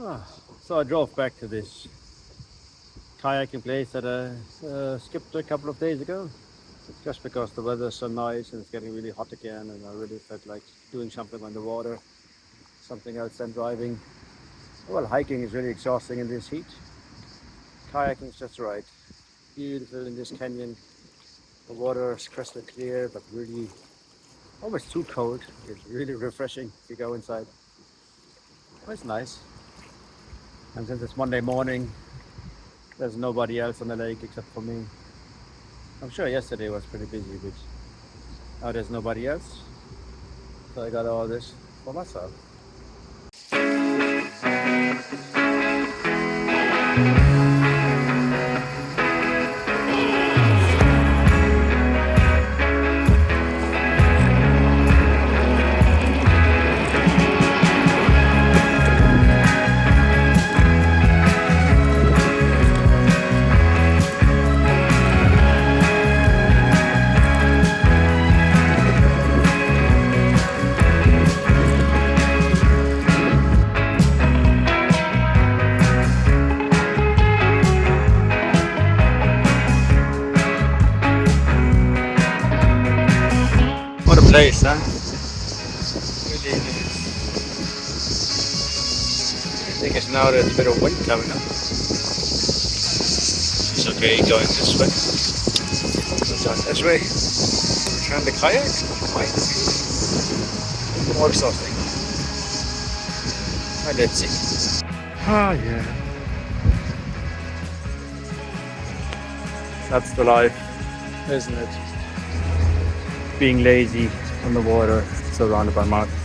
So I drove back to this kayaking place that I skipped a couple of days ago, just because the weather's so nice and it's getting really hot again, and I really felt like doing something on the water, something else than driving. Well, hiking is really exhausting in this heat. Kayaking is just right. Beautiful in this canyon. The water is crystal clear, but really almost too cold. It's really refreshing if you go inside. Well, it's nice. And since it's Monday morning, there's nobody else on the lake except for me. I'm sure yesterday was pretty busy, but now there's nobody else. So I got all this for myself. What a place, huh? Really is. I think it's now there's a bit of wind coming up. It's okay going this way. Sometimes this way. Return the kayak. Might be more exhausting. Well, let's see. Yeah. That's the life, isn't it? Being lazy on the water, surrounded by mountains.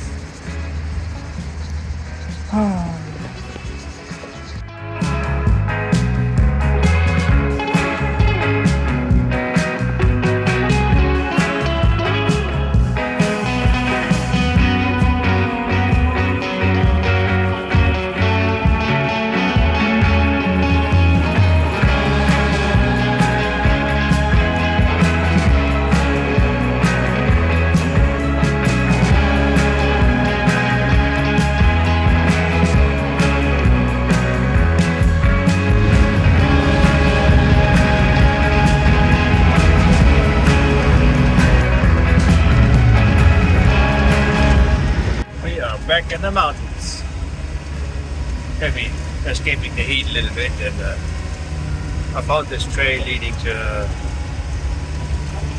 Back in the mountains. Maybe escaping the heat a little bit, and I found this trail leading to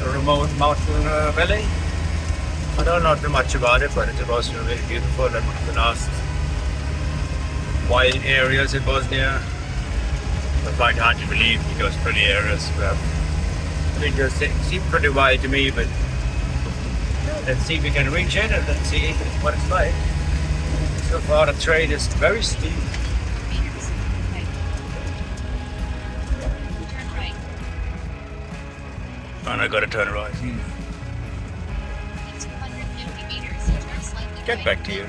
a remote mountain valley. I don't know too much about it, but it's supposed to be really beautiful and one of the last wild areas in Bosnia. I find it hard to believe because pretty areas just seem pretty wild to me, but let's see if we can reach it and let's see what it's like. So far the trail is very steep. And I gotta turn right. Get back to you.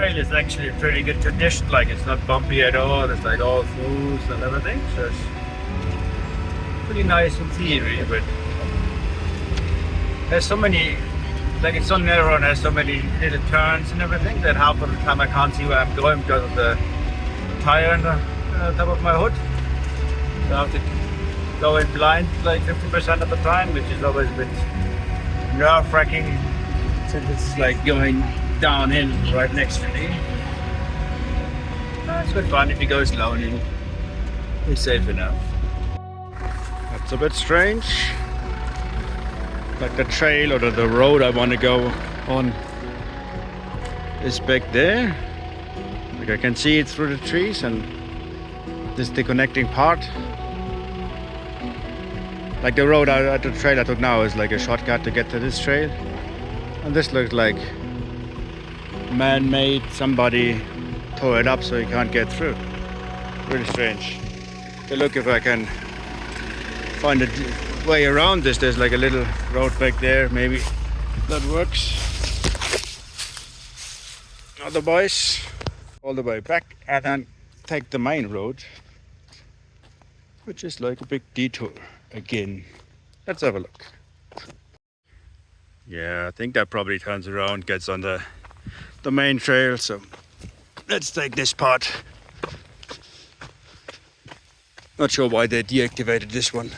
Is actually pretty good condition, like it's not bumpy at all, it's like all smooth and everything, so it's pretty nice in theory, but there's so many, like it's so narrow and has so many little turns and everything that half of the time I can't see where I'm going because of the tire on the top of my hood. So I have to going blind like 50% of the time, which is always a bit nerve-wracking since it's like going downhill right next to me. It's good fun if you go slowly. It's safe enough. That's a bit strange. Like the trail or the road I want to go on is back there. Like I can see it through the trees, and this is the connecting part. Like the road the trail I took now is like a shortcut to get to this trail. And this looks like man-made. Somebody tore it up so you can't get through. Really strange. So look if I can find a way around this. There's like a little road back there. Maybe that works. Otherwise, all the way back and then take the main road, which is like a big detour again. Let's have a look. Yeah, I think that probably turns around, gets on the main trail. So let's take this part. Not sure why they deactivated this one.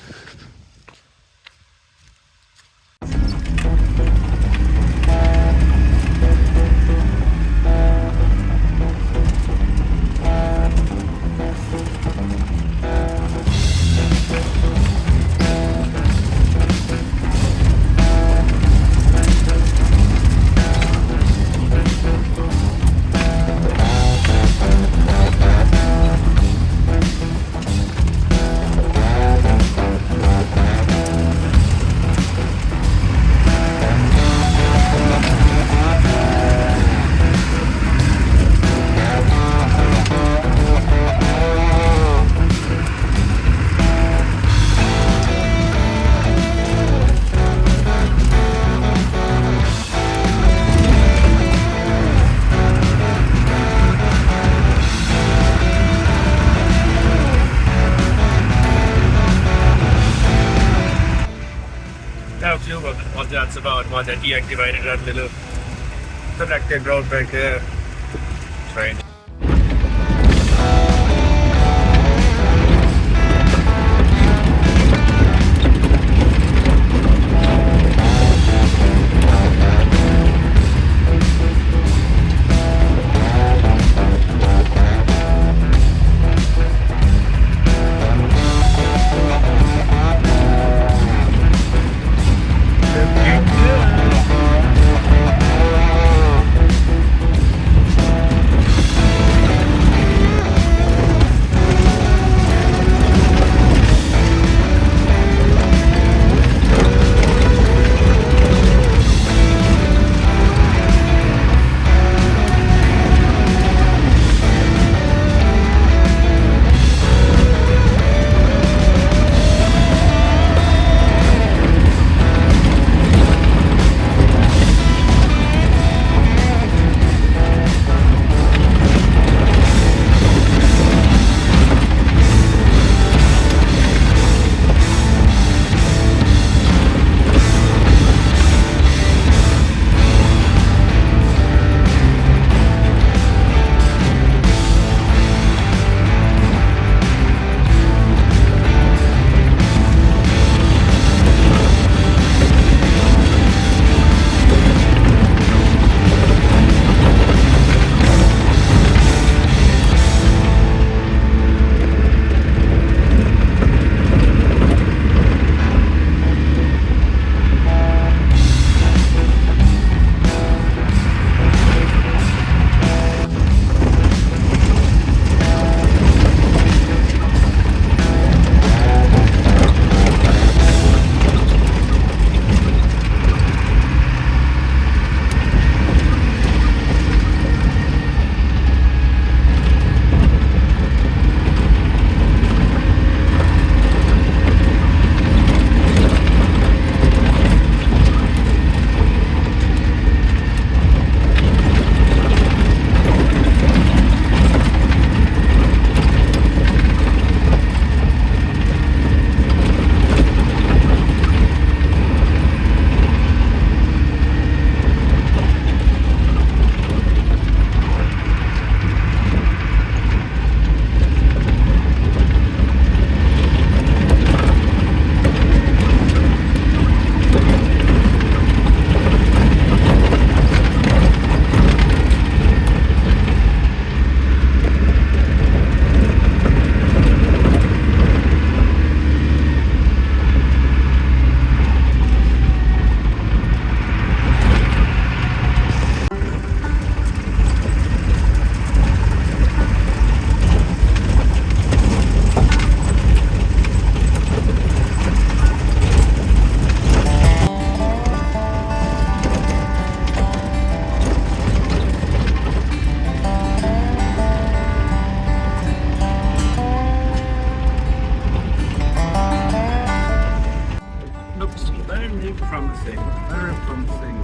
No clue what that's about, why they deactivated that little connected road back there. Strange. promising. Very promising.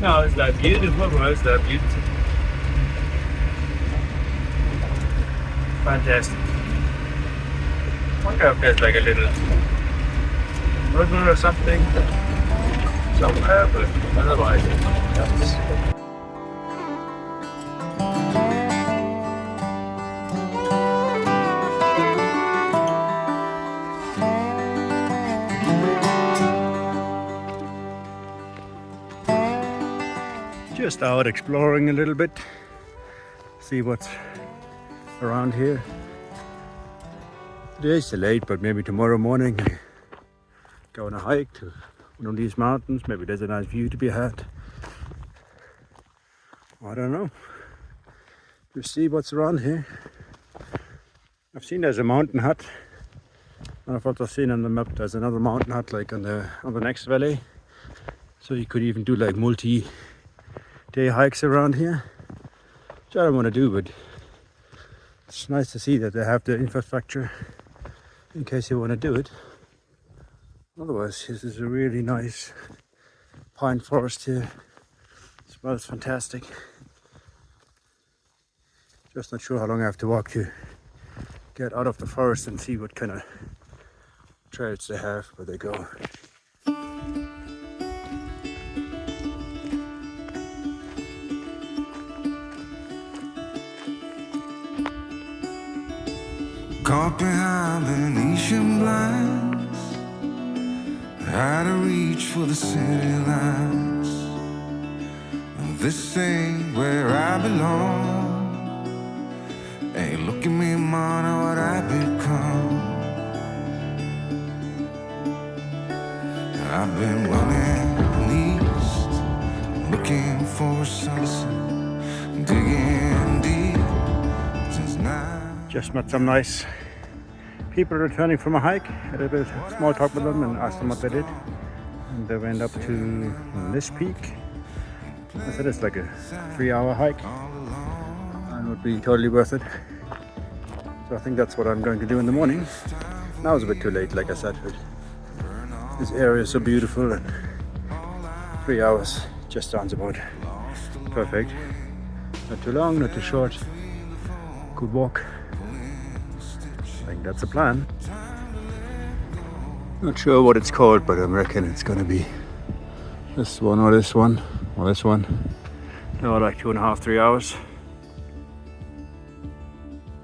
Oh, is that beautiful, bro? Is that beautiful? Fantastic. I wonder if there's like a little river or something somewhere, but otherwise, that's... Just out exploring a little bit, see what's around here. Today's late, but maybe tomorrow morning go on a hike to one of these mountains. Maybe there's a nice view to be had. I don't know. We'll see what's around here. I've seen there's a mountain hut. And I've also seen on the map there's another mountain hut like on the next valley. So you could even do like multi-day hikes around here. Which I don't want to do, but it's nice to see that they have the infrastructure in case you want to do it. Otherwise, this is a really nice pine forest here. It smells fantastic. Just not sure how long I have to walk to get out of the forest and see what kind of trails they have where they go. Caught behind Venetian blinds, out of reach for the city lights. This ain't where I belong. Hey, look at me, man, what I become. I've been running east, looking for a sunset, digging deep since night. Just met some nice people returning from a hike. Had a bit of small talk with them and asked them what they did. And they went up to this peak. I said it's like a 3-hour hike and would be totally worth it. So I think that's what I'm going to do in the morning. Now it's a bit too late, like I said, but this area is so beautiful and 3 hours just sounds about perfect. Not too long, not too short. Good walk. I think that's the plan. Not sure what it's called, but I reckon it's gonna be this one or this one or this one. No, like 2.5, 3 hours.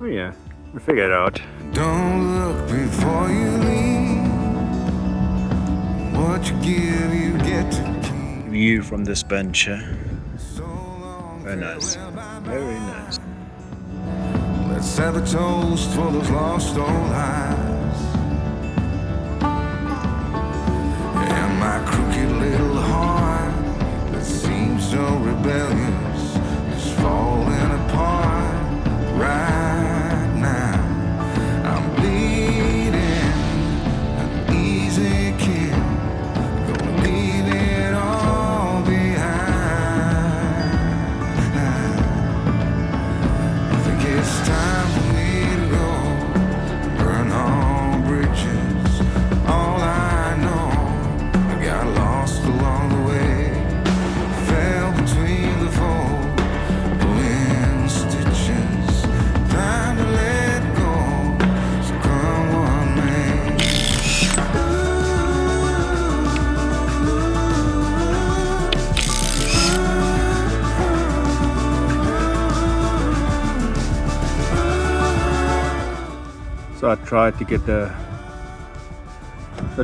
Oh yeah, we figured it out. Don't look before you leave. What you give, you get to keep. View from this bench. So long, Very nice. Very nice. let's have a toast for those lost old lives. And my crooked little heart that seems so rebellious is falling apart right now. I'm bleeding, an easy kill, gonna leave it all behind. I think it's time for me to go, burn all bridges. All I know, I got lost along the way, fell between the fold, pulling stitches. Time to let go, so come what may. So I tried to get the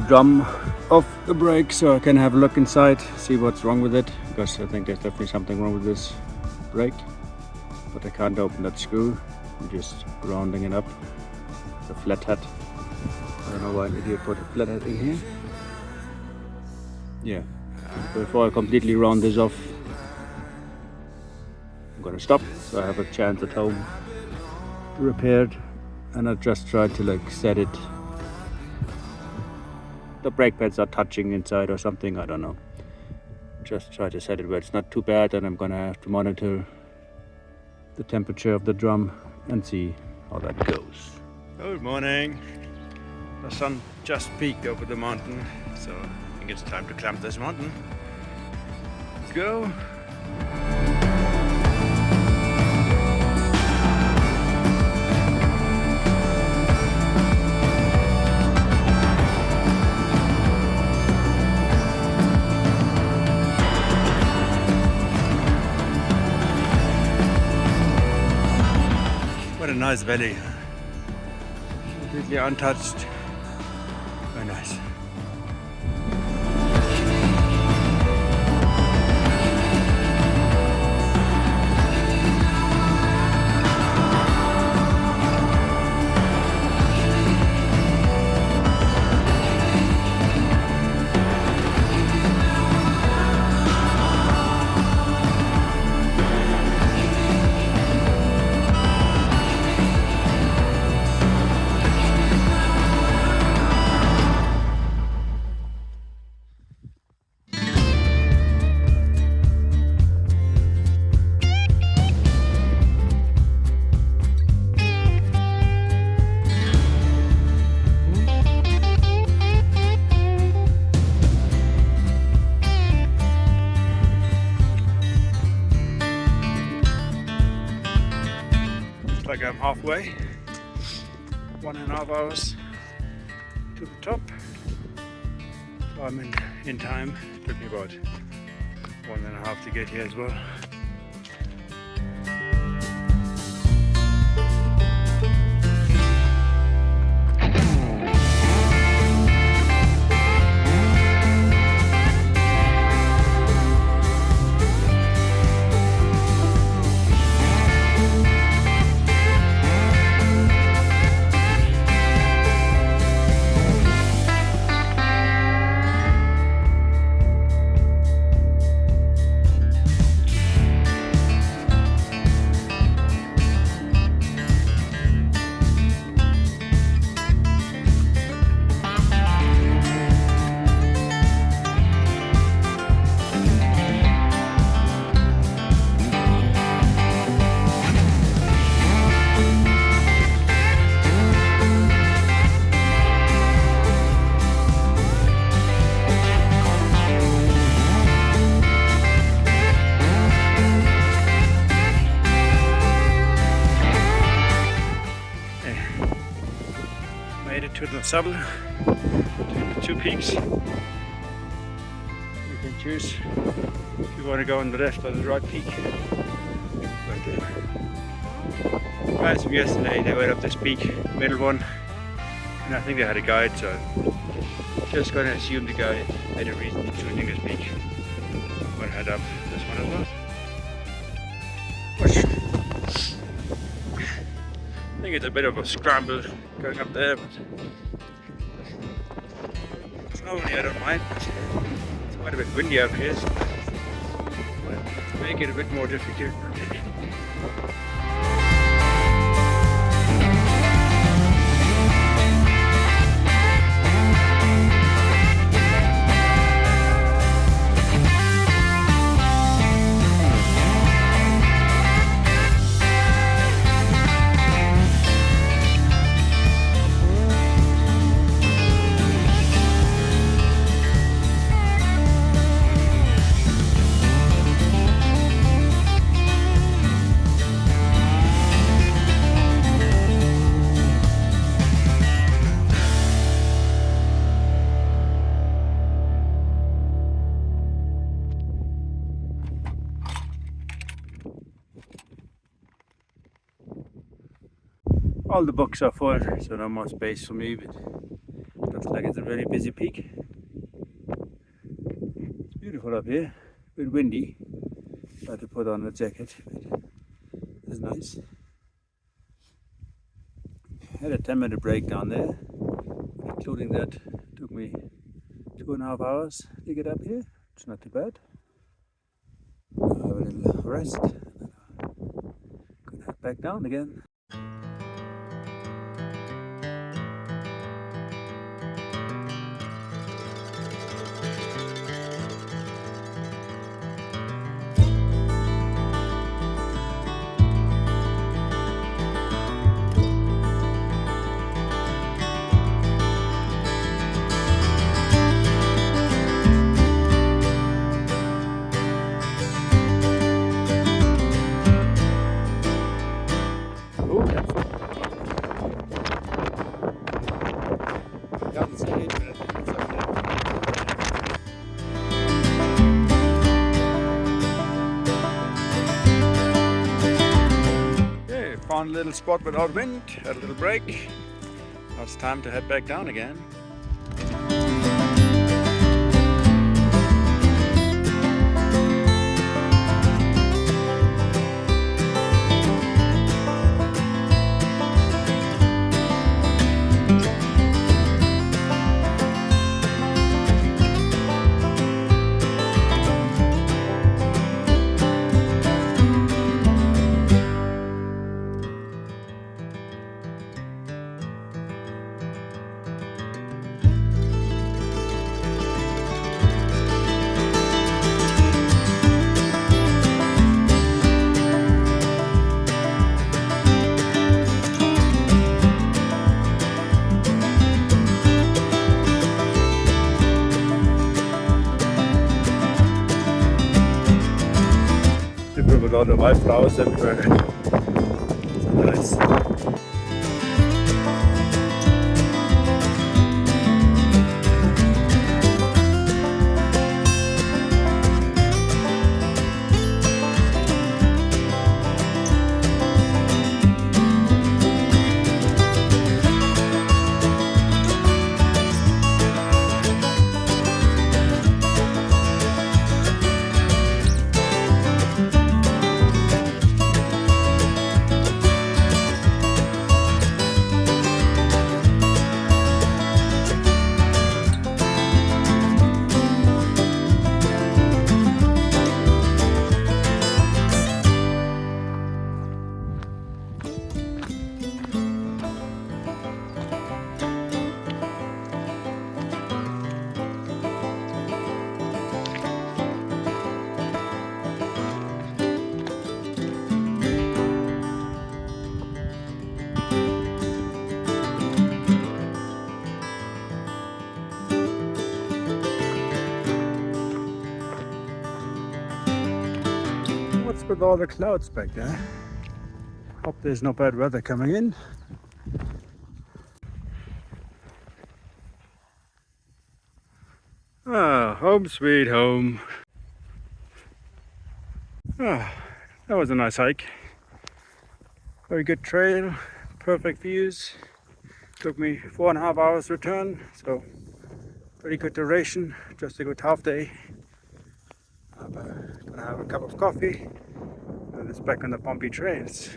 drum off the brake so I can have a look inside, see what's wrong with it, because I think there's definitely something wrong with this brake. But I can't open that screw. I'm just rounding it up. The flathead. I don't know why did you put a flathead in here. Yeah. Before I completely round this off, I'm gonna stop so I have a chance at home to repair it. And I just tried to like set it. The brake pads are touching inside or something, I don't know. Just try to set it where it's not too bad, and I'm gonna have to monitor the temperature of the drum and see how that goes. Good morning. The sun just peaked over the mountain, so I think it's time to climb this mountain. Let's go. What a nice valley. Completely untouched. Very nice. Like I'm halfway, 1.5 hours to the top. So I'm in time. It took me about 1.5 to get here as well. To the summit, between the two peaks. You can choose if you want to go on the left or the right peak. But guys from yesterday, they went up this peak, middle one, and I think they had a guide, so just gonna assume the guide had a reason for choosing this peak. I'm gonna head up this one as well. Which I think it's a bit of a scramble going up there, but slowly I don't mind. It's quite a bit windy out here, so might make it a bit more difficult. All the books are full, so no more space for me, but looks like it's a very busy peak. It's beautiful up here, a bit windy. I had to put on a jacket, but it's nice. Had a 10-minute break down there, including that took me 2.5 hours to get up here. It's not too bad. I'll have a little rest, and then I'm gonna head back down again. Found a little spot without wind, had a little break. Now it's time to head back down again. With all the white flowers everywhere. So nice. What's with all the clouds back there? Hope there's no bad weather coming in. Ah, home sweet home. Ah, that was a nice hike. Very good trail, perfect views. Took me 4.5 hours return, so pretty good duration, just a good half day. I'm gonna have a cup of coffee and it's back on the bumpy trails.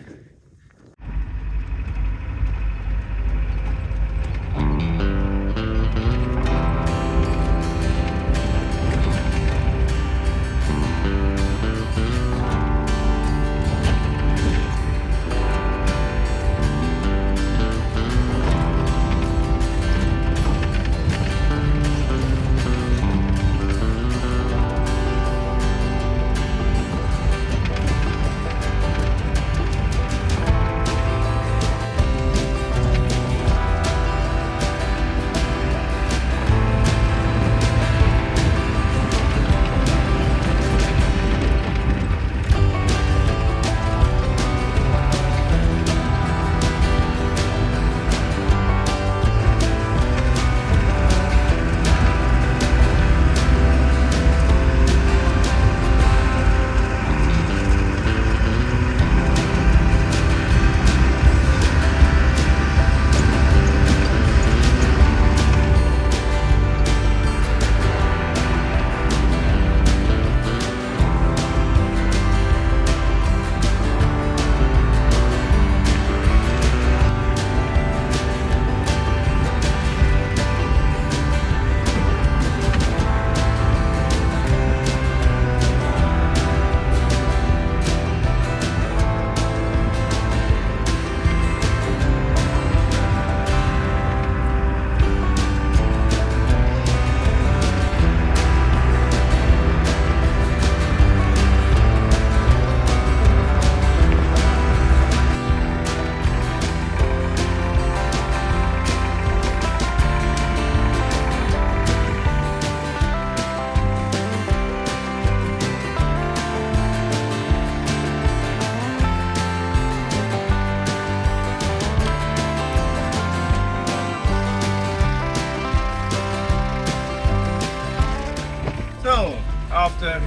So, after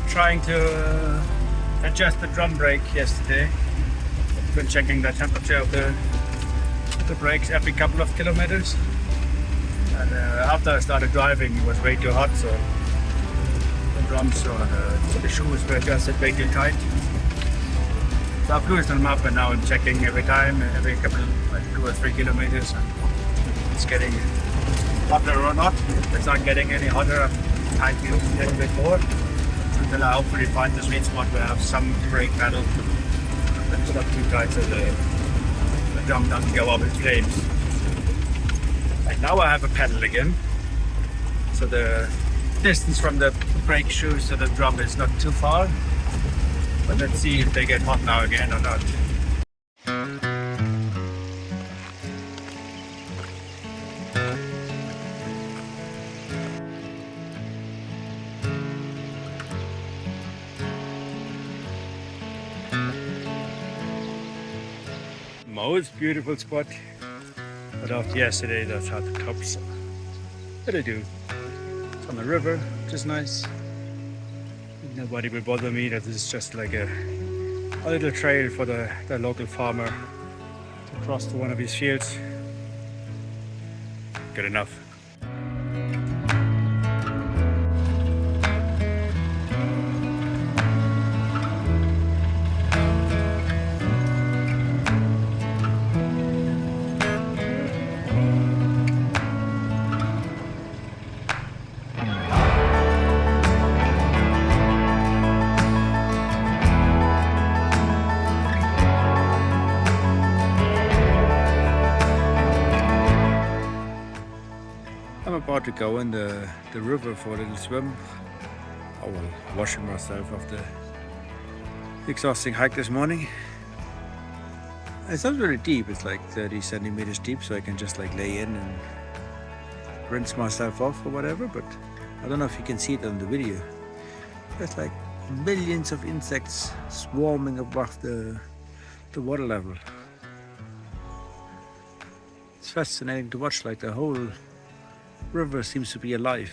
trying to adjust the drum brake yesterday, I've been checking the temperature of the brakes every couple of kilometers. And after I started driving, it was way too hot, so the drums or the shoes were adjusted way too tight. So I've loosened them up and now I'm checking every time, every couple, like 2 or 3 kilometers. And it's getting hotter or not. If it's not getting any hotter, I'm tightening it a little bit more until I hopefully find the sweet spot where I have some brake pedal that's not too tight so the drum doesn't go up in flames. Right now I have a pedal again, so the distance from the brake shoes to the drum is not too far, but let's see if they get hot now again or not. Most beautiful spot, but after yesterday that's hard to top, so what I do. It's on the river, which is nice. Nobody will bother me. That is just like a little trail for the local farmer to cross to one of his fields. Good enough. I'm about to go in the river for a little swim. I will washing myself after the exhausting hike this morning. It's not really deep, it's like 30 centimeters deep, so I can just like lay in and rinse myself off or whatever, but I don't know if you can see it on the video. There's like millions of insects swarming above the water level. It's fascinating to watch, like the whole river seems to be alive.